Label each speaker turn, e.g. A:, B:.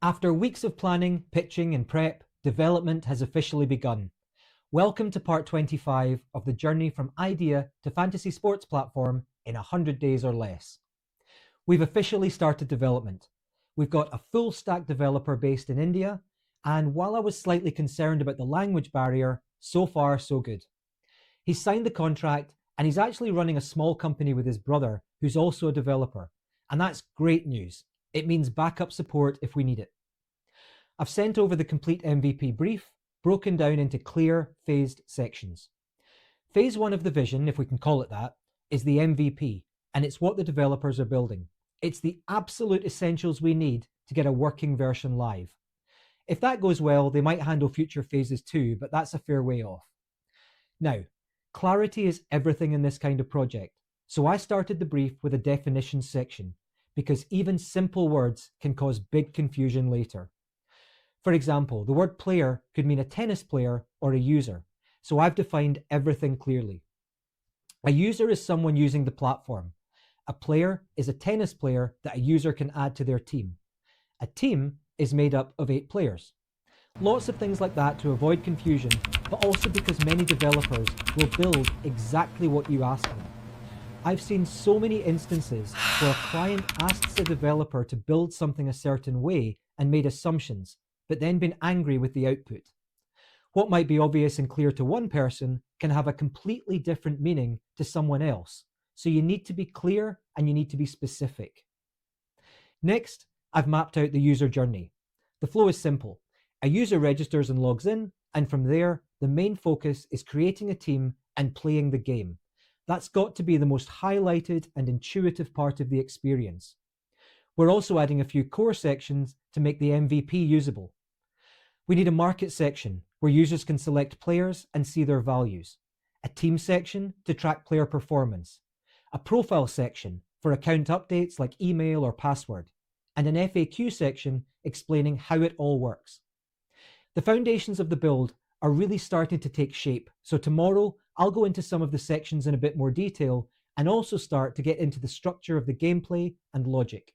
A: After weeks of planning, pitching, and prep, development has officially begun. Welcome to part 25 of the journey from idea to fantasy sports platform in 100 days or less. We've officially started development. We've got a full stack developer based in India, and while I was slightly concerned about the language barrier, so far so good. He's signed the contract and he's actually running a small company with his brother, who's also a developer. And that's great news. It means backup support if we need it. I've sent over the complete MVP brief, broken down into clear, phased sections. Phase 1 of the vision, if we can call it that, is the MVP, and it's what the developers are building. It's the absolute essentials we need to get a working version live. If that goes well, they might handle future phases too, but that's a fair way off. Now, clarity is everything in this kind of project, so I started the brief with a definitions section, because even simple words can cause big confusion later. For example, the word player could mean a tennis player or a user, so I've defined everything clearly. A user is someone using the platform. A player is a tennis player that a user can add to their team. A team is made up of 8 players. Lots of things like that to avoid confusion, but also because many developers will build exactly what you ask them. I've seen so many instances where a client asks a developer to build something a certain way and made assumptions, but then been angry with the output. What might be obvious and clear to one person can have a completely different meaning to someone else. So you need to be clear and you need to be specific. Next, I've mapped out the user journey. The flow is simple. A user registers and logs in, and from there, the main focus is creating a team and playing the game. That's got to be the most highlighted and intuitive part of the experience. We're also adding a few core sections to make the MVP usable. We need a market section where users can select players and see their values, a team section to track player performance, a profile section for account updates like email or password, and an FAQ section explaining how it all works. The foundations of the build are really starting to take shape, so tomorrow I'll go into some of the sections in a bit more detail and also start to get into the structure of the gameplay and logic.